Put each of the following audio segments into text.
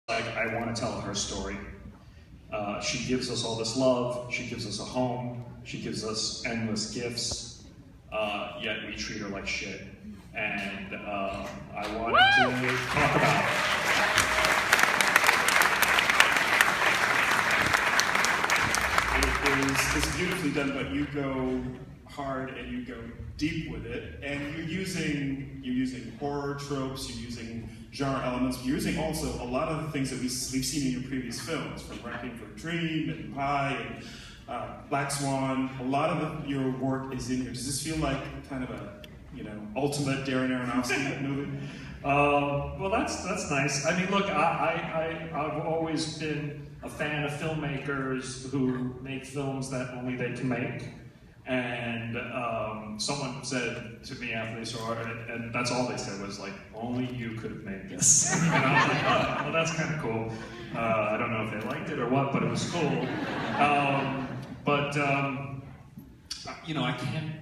like, I want to tell her story. She gives us all this love, she gives us a home, she gives us endless gifts, yet we treat her like shit. And I wanted to talk about it. It's beautifully done, but you go hard and you go deep with it, and you're using horror tropes, you're using genre elements, you're using also a lot of the things that we've seen in your previous films, from Requiem for a Dream and Pie and Black Swan. A lot of your work is in here. Does this feel like kind of a, ultimate Darren Aronofsky movie? Well, that's nice. I mean, look, I've always been a fan of filmmakers who make films that only they can make. And someone said to me after they saw it, and that's all they said was like, only you could have made this. And I was like, oh, well, that's kind of cool. I don't know if they liked it or what, but it was cool.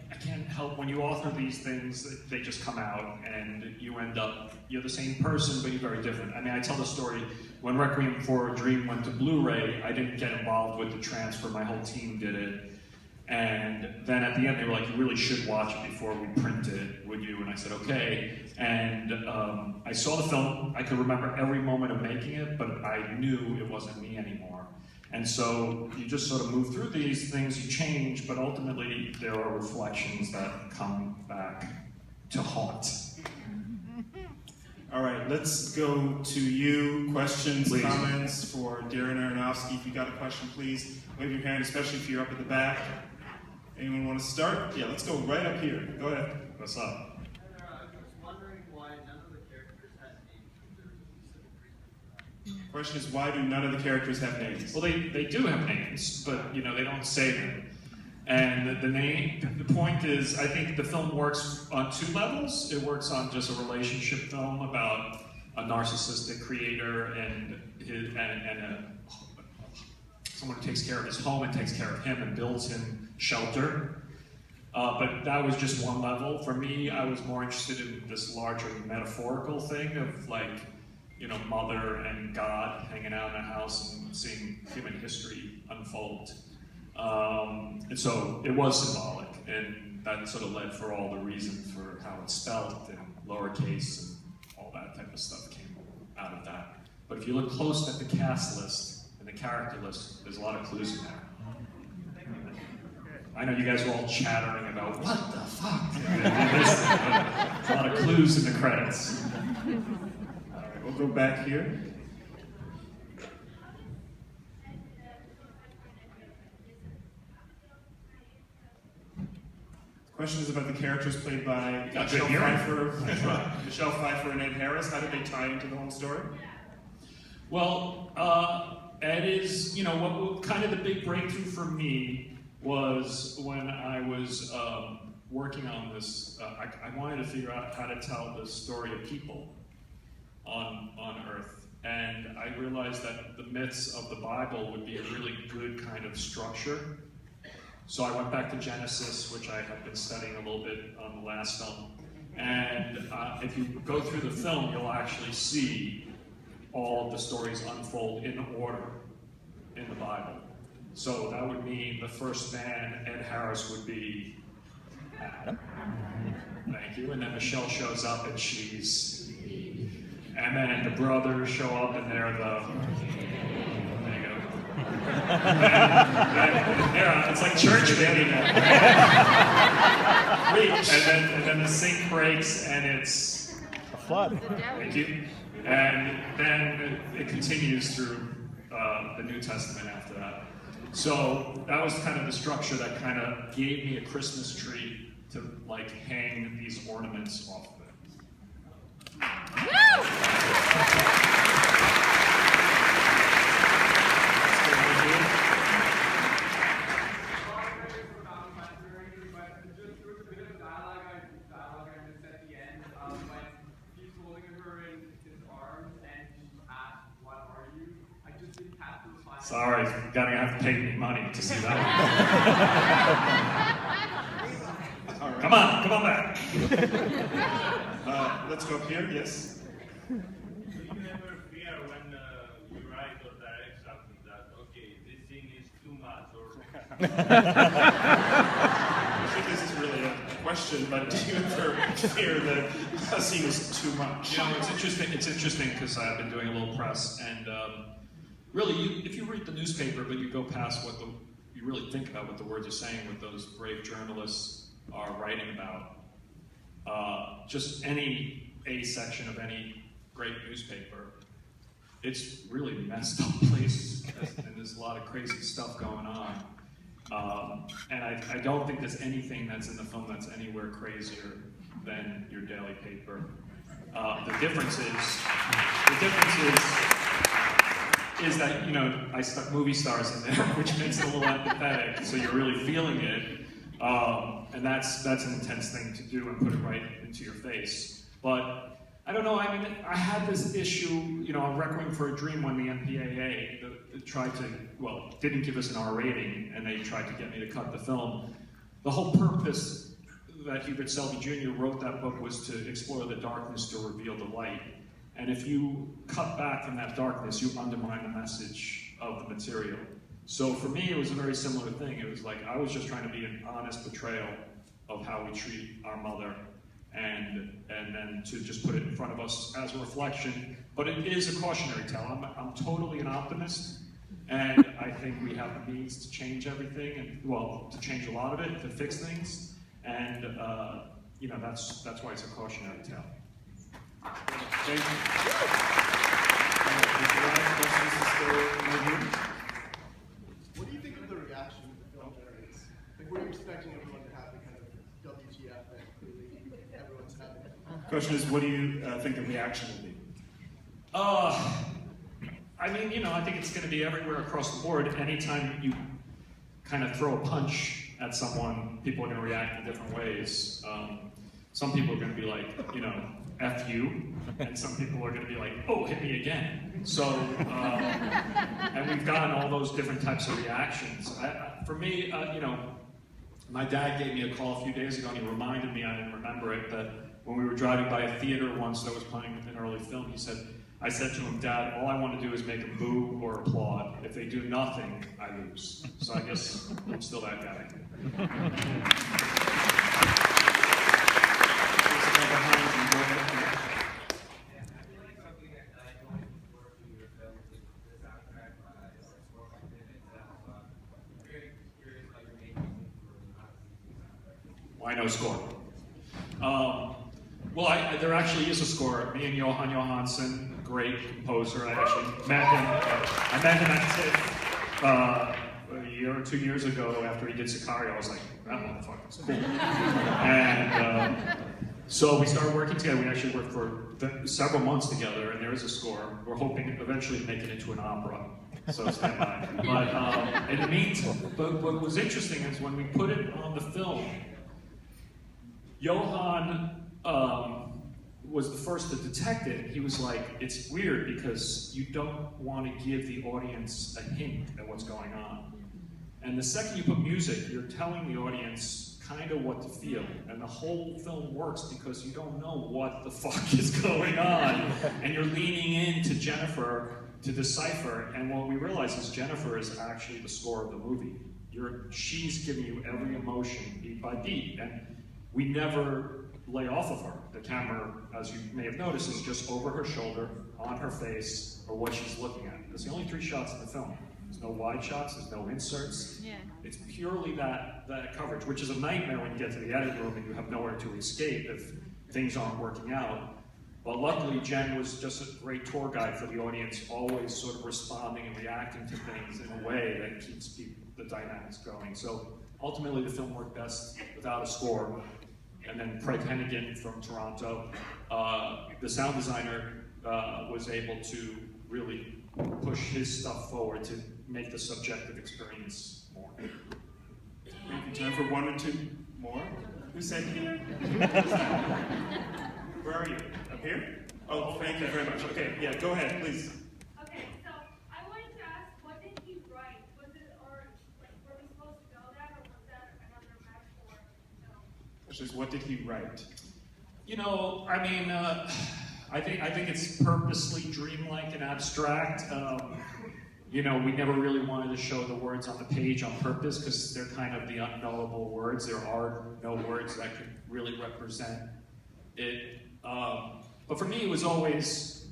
I can't help when you author these things, they just come out and you end up, you're the same person, but you're very different. I mean, I tell the story, when Requiem for a Dream went to Blu-ray, I didn't get involved with the transfer, my whole team did it. And then at the end, they were like, you really should watch it before we print it, would you? And I said, okay. And I saw the film, I could remember every moment of making it, but I knew it wasn't me anymore. And so you just sort of move through these things, you change, but ultimately there are reflections that come back to haunt. All right, let's go to you. Questions, please. Comments for Darren Aronofsky. If you got a question, please wave your hand, especially if you're up at the back. Anyone want to start? Yeah, let's go right up here. Go ahead. What's up? The question is, why do none of the characters have names? Well, they do have names, but they don't say them. And the point is, I think the film works on two levels. It works on just a relationship film about a narcissistic creator and someone who takes care of his home and takes care of him and builds him shelter. But that was just one level. For me, I was more interested in this larger metaphorical thing of mother and God hanging out in a house and seeing human history unfold. And so it was symbolic, and that sort of led for all the reasons for how it's spelled and lowercase and all that type of stuff came out of that. But if you look close at the cast list and the character list, there's a lot of clues in there. I know you guys are all chattering about, what the fuck? There's a lot of clues in the credits. All right, we'll go back here. Question is about the characters played by Michelle Pfeiffer and Ed Harris. How did they tie into the whole story? Well, Ed is, what kind of the big breakthrough for me was when I was working on this. I wanted to figure out how to tell the story of people on Earth. And I realized that the myths of the Bible would be a really good kind of structure. So I went back to Genesis, which I have been studying a little bit on the last film. And if you go through the film, you'll actually see all of the stories unfold in order in the Bible. So that would mean the first man, Ed Harris, would be Adam. Thank you. And then Michelle shows up and she's Eve. And then the brothers show up and they're the... There you go. Yeah, it's like church baby. and then the sink breaks and it's a flood. Thank you. And then it continues through the New Testament after that. So that was kind of the structure that kind of gave me a Christmas tree to hang these ornaments off of it. Sorry, you're gonna have to pay me money to see that. All right. Come on back. Let's go up here, yes. Do you ever fear when I think this is really a question, but do you ever fear that a scene is too much? You know, it's interesting. It's interesting because I've been doing a little press, and really, if you read the newspaper, but you go past what you really think about what the words are saying, what those brave journalists are writing about. Just any A section of any great newspaper, it's really messed up place, and there's a lot of crazy stuff going on. And I don't think there's anything that's in the film that's anywhere crazier than your daily paper. The difference is that, you know, I stuck movie stars in there, which makes it a little empathetic, so you're really feeling it. And that's an intense thing to do and put it right into your face. But I don't know, I mean, I had this issue, you know, on Requiem for a Dream when the MPAA tried to, well, didn't give us an R rating, and they tried to get me to cut the film. The whole purpose that Hubert Selby Jr. wrote that book was to explore the darkness to reveal the light. And if you cut back from that darkness, you undermine the message of the material. So for me, it was a very similar thing. It was like, I was just trying to be an honest portrayal of how we treat our mother, and then to just put it in front of us as a reflection. But it is a cautionary tale. I'm totally an optimist, and I think we have the means to change everything, and well, to change a lot of it, to fix things, and you know, that's why it's a cautionary tale. Thank you. What do you think of the reaction the film generates? Like, were you expecting everyone to have the kind of WTF that clearly everyone's having? The question is, what do you think the reaction will be? I mean, you know, I think it's going to be everywhere across the board. Anytime you kind of throw a punch at someone, people are going to react in different ways. Some people are going to be like, you know, F you, and some people are going to be like, oh, hit me again. So, and we've gotten all those different types of reactions. For me, you know, my dad gave me a call a few days ago, and he reminded me, I didn't remember it, that when we were driving by a theater once that was playing an early film, I said to him, Dad, all I want to do is make them boo or applaud. If they do nothing, I lose. So I guess I'm still that guy. Why no score? Well, there actually is a score. Me and Johan Johansson, great composer. I actually met him. I met him at TIFF a year or 2 years ago after he did Sicario. I was like, that motherfucker's cool. And so we started working together. We actually worked for several months together, and there is a score. We're hoping eventually to make it into an opera. So stand by. But in the meantime, what was interesting is when we put it on the film, Johan was the first to detect it. He was like, it's weird because you don't want to give the audience a hint at what's going on. And the second you put music, you're telling the audience kind of what to feel. And the whole film works because you don't know what the fuck is going on. And you're leaning into Jennifer to decipher. And what we realize is Jennifer is actually the score of the movie. She's giving you every emotion beat by beat. And we never lay off of her. The camera, as you may have noticed, is just over her shoulder, on her face, or what she's looking at. There's the only 3 shots in the film. There's no wide shots, there's no inserts. Yeah. It's purely that coverage, which is a nightmare when you get to the edit room and you have nowhere to escape if things aren't working out. But luckily, Jen was just a great tour guide for the audience, always sort of responding and reacting to things in a way that keeps the dynamics going. So ultimately, the film worked best without a score. And then Craig Hennigan from Toronto, the sound designer, was able to really push his stuff forward to make the subjective experience more. Maybe time for 1 or 2 more? Who said here? Where are you? Up here? Oh, thank you very much. Okay, yeah, go ahead, please. Okay, so I wanted to ask, what did he write? Was it, or like, were we supposed to know that, or was that another metaphor? What did he write? You know, I mean, I think it's purposely dreamlike and abstract. you know, we never really wanted to show the words on the page on purpose because they're kind of the unknowable words. There are no words that could really represent it. But for me, it was always,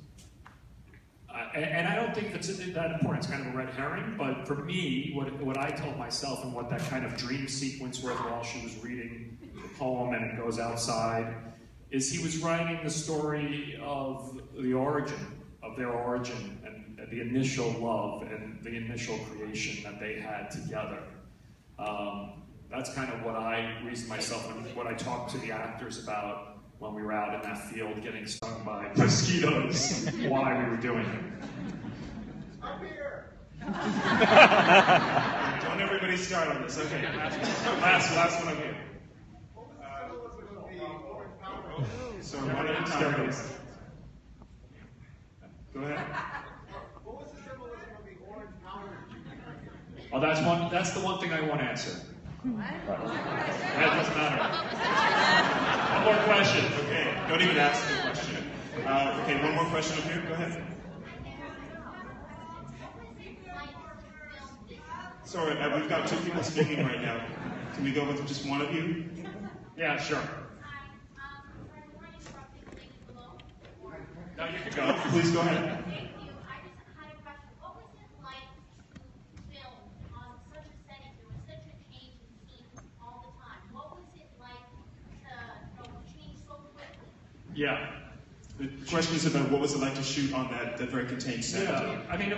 and I don't think that's that important. It's kind of a red herring. But for me, what I told myself and what that kind of dream sequence was while she was reading the poem and it goes outside, is he was writing the story of the origin, of their origin, and the initial love and the initial creation that they had together. That's kind of what I reasoned myself and what I talked to the actors about when we were out in that field getting stung by mosquitoes, why we were doing it. I'm here. Don't everybody start on this. Okay, last one up here. So one at a time, please. Go ahead. What was the symbolism of the orange powder? Oh, that's the one thing I won't answer. That doesn't matter. One more question. Okay, don't even ask the question. Okay, one more question up here. Go ahead. Sorry, we've got two people speaking right now. Can we go with just one of you? Yeah, sure. No, you can go. Please go ahead. Thank you. I just had a question. What was it like to film on such a setting? There was such a change in scenes all the time. What was it like to change so quickly? Yeah. The question is about what was it like to shoot on that very contained set? Yeah. I mean,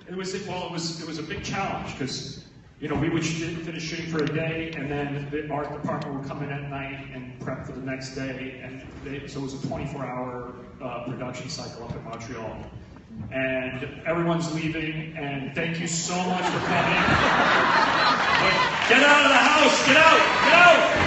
it was a big challenge because, you know, we would finish shooting for a day, and then the art department would come in at night and prep for the next day, and so it was a 24-hour production cycle up in Montreal. And everyone's leaving, and thank you so much for coming. But get out of the house! Get out! Get out!